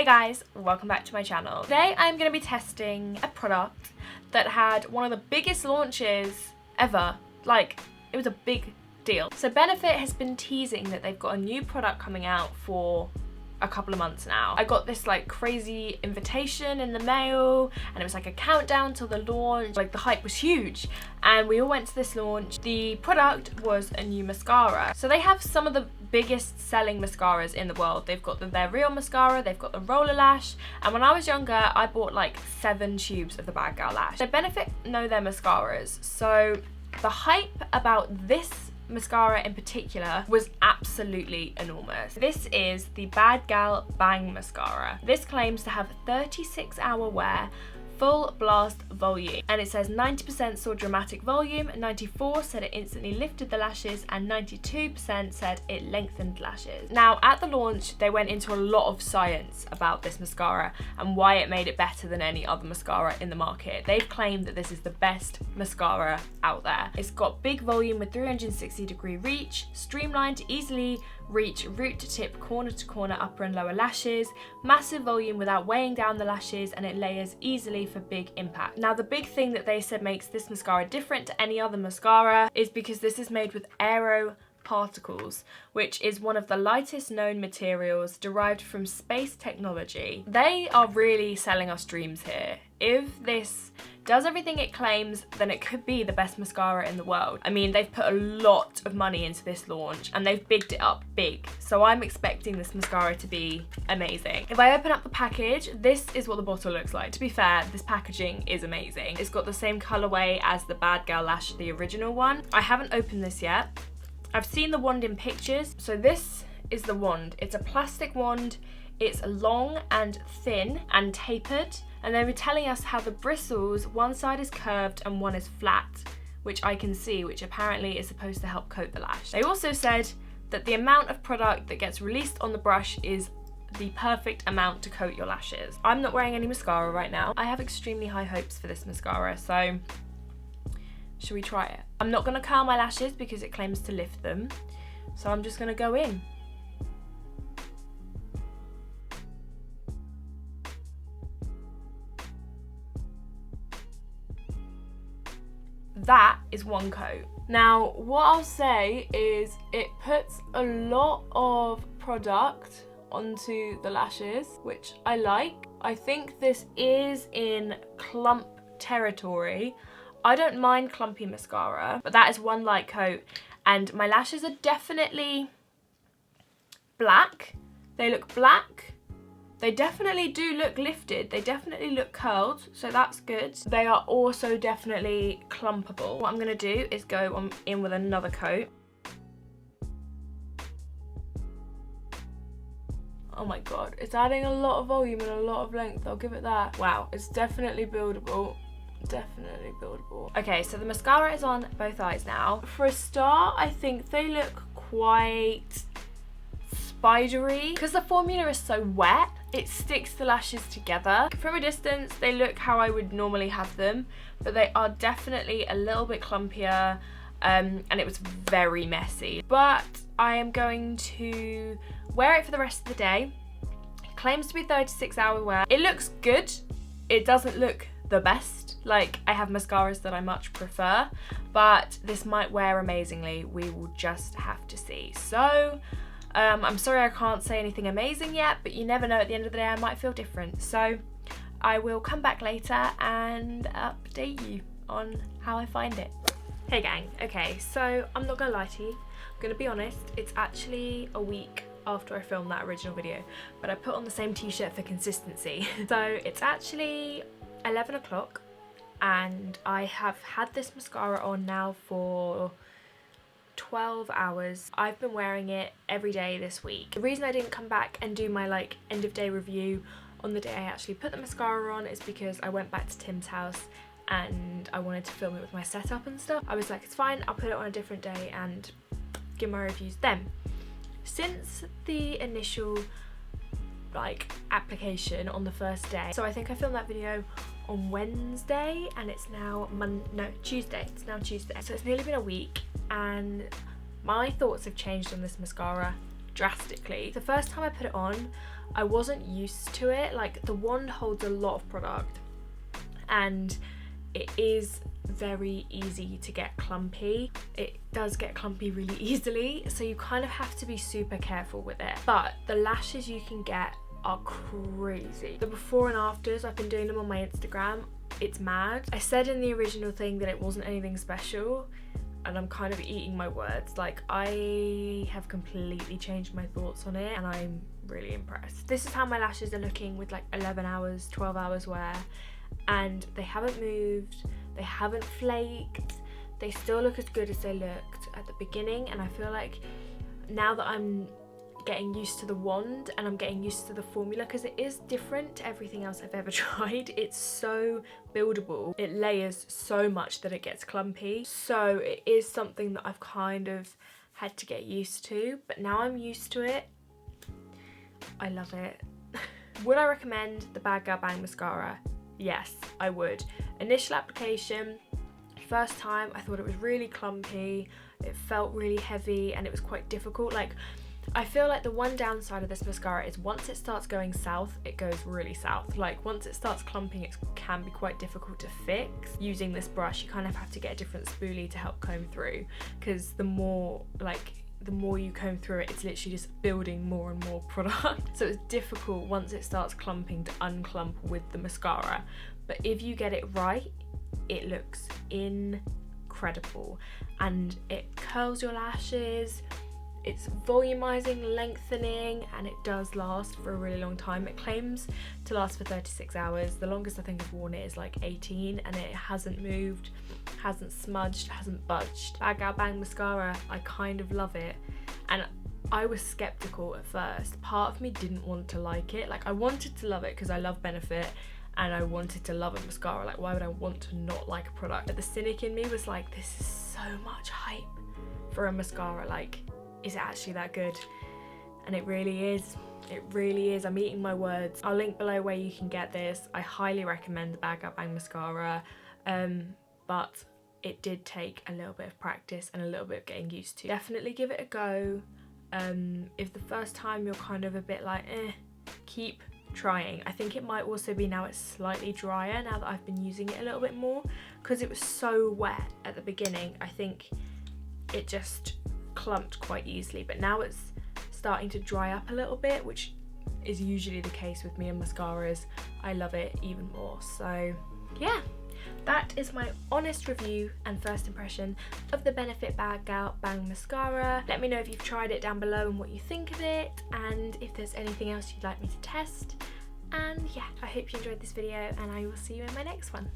Hey guys, welcome back to my channel. Today I'm going to be testing a product that had one of the biggest launches ever. Like, it was a big deal. So Benefit has been teasing that they've got a new product coming out for a couple of months now. I got this like crazy invitation in the mail and it was like a countdown till the launch. Like the hype was huge and we all went to this launch. The product was a new mascara. So they have some of the biggest selling mascaras in the world. They've got their real mascara, they've got the roller lash, and when I was younger I bought like 7 tubes of the Bad Girl Lash. So Benefit know their mascaras, so the hype about this mascara in particular was absolutely enormous. This is the Bad Gal Bang Mascara. This claims to have 36-hour wear, full blast volume, and it says 90% saw dramatic volume, 94% said it instantly lifted the lashes, and 92% said it lengthened lashes. Now at the launch they went into a lot of science about this mascara and why it made it better than any other mascara in the market. They've claimed that this is the best mascara out there. It's got big volume with 360-degree reach, streamlined to easily reach root to tip, corner to corner, upper and lower lashes, massive volume without weighing down the lashes, and it layers easily for big impact. Now the big thing that they said makes this mascara different to any other mascara is because this is made with aero particles, which is one of the lightest known materials derived from space technology. They are really selling us dreams here. If this does everything it claims, then it could be the best mascara in the world. I mean, they've put a lot of money into this launch and they've bigged it up big. So I'm expecting this mascara to be amazing. If I open up the package, this is what the bottle looks like. To be fair, this packaging is amazing. It's got the same colorway as the Bad Girl Lash, the original one. I haven't opened this yet. I've seen the wand in pictures. So this is the wand. It's a plastic wand. It's long and thin and tapered. And they were telling us how the bristles, one side is curved and one is flat, which I can see, which apparently is supposed to help coat the lash. They also said that the amount of product that gets released on the brush is the perfect amount to coat your lashes. I'm not wearing any mascara right now. I have extremely high hopes for this mascara, so should we try it? I'm not gonna curl my lashes because it claims to lift them, so I'm just gonna go in. That is one coat. Now, what I'll say is it puts a lot of product onto the lashes, which I like. I think this is in clump territory. I don't mind clumpy mascara, but that is one light coat, and my lashes are definitely black. They look black. They definitely do look lifted, they definitely look curled, so that's good. They are also definitely clumpable. What I'm gonna do is go in with another coat. Oh my god, it's adding a lot of volume and a lot of length, I'll give it that. Wow, it's definitely buildable. Definitely buildable. Okay, so the mascara is on both eyes now. For a start, I think they look quite spidery. Because the formula is so wet, it sticks the lashes together. From a distance, they look how I would normally have them, but they are definitely a little bit clumpier, and it was very messy. But I am going to wear it for the rest of the day. It claims to be 36-hour wear. It looks good. It doesn't look the best. Like, I have mascaras that I much prefer, but this might wear amazingly. We will just have to see. So I'm sorry I can't say anything amazing yet, but you never know, at the end of the day I might feel different. So I will come back later and update you on how I find it. Hey gang, okay, so I'm not gonna lie to you. I'm gonna be honest, it's actually a week after I filmed that original video, but I put on the same t-shirt for consistency. So it's actually 11 o'clock and I have had this mascara on now for 12 hours. I've been wearing it every day this week. The reason I didn't come back and do my like end of day review on the day I actually put the mascara on is because I went back to Tim's house and I wanted to film it with my setup and stuff. I was like, it's fine, I'll put it on a different day and give my reviews then. Since the initial like application on the first day, so I think I filmed that video on Wednesday and it's now Tuesday. It's now Tuesday, so it's nearly been a week and my thoughts have changed on this mascara drastically. The first time I put it on, I wasn't used to it. Like, the wand holds a lot of product and it is very easy to get clumpy. It does get clumpy really easily, so you kind of have to be super careful with it. But the lashes you can get are crazy. The before and afters, I've been doing them on my Instagram. It's mad. I said in the original thing that it wasn't anything special, and I'm kind of eating my words. Like, I have completely changed my thoughts on it and I'm really impressed. This is how my lashes are looking with like 11 hours, 12 hours wear, and they haven't moved, they haven't flaked, they still look as good as they looked at the beginning. And I feel like now that I'm getting used to the wand and I'm getting used to the formula, because it is different to everything else I've ever tried. It's so buildable, it layers so much that it gets clumpy, so it is something that I've kind of had to get used to, but now I'm used to it. I love it. Would I recommend the Bad Girl Bang mascara? Yes, I would. Initial application, first time, I thought it was really clumpy, it felt really heavy and it was quite difficult. Like, I feel like the one downside of this mascara is once it starts going south, it goes really south. Like, once it starts clumping, it can be quite difficult to fix. Using this brush, you kind of have to get a different spoolie to help comb through, because the more you comb through it, it's literally just building more and more product. So it's difficult once it starts clumping to unclump with the mascara. But if you get it right, it looks incredible and it curls your lashes. It's volumizing, lengthening, and it does last for a really long time. It claims to last for 36 hours. The longest I think I've worn it is like 18, and it hasn't moved, hasn't smudged, hasn't budged. Bad Girl Bang mascara, I kind of love it. And I was skeptical at first. Part of me didn't want to like it. Like, I wanted to love it because I love Benefit and I wanted to love a mascara. Like, why would I want to not like a product? But the cynic in me was like, this is so much hype for a mascara. Like, is it actually that good? And it really is. It really is. I'm eating my words. I'll link below where you can get this. I highly recommend the Bad Girl Bang mascara, but it did take a little bit of practice and a little bit of getting used to. Definitely give it a go. If the first time you're kind of a bit like, keep trying. I think it might also be now it's slightly drier now that I've been using it a little bit more, because it was so wet at the beginning. I think it just clumped quite easily, but now it's starting to dry up a little bit, which is usually the case with me and mascaras. I love it even more. So yeah, that is my honest review and first impression of the Benefit Bad Girl Bang mascara. Let me know if you've tried it down below and what you think of it, and if there's anything else you'd like me to test. And yeah, I hope you enjoyed this video and I will see you in my next one.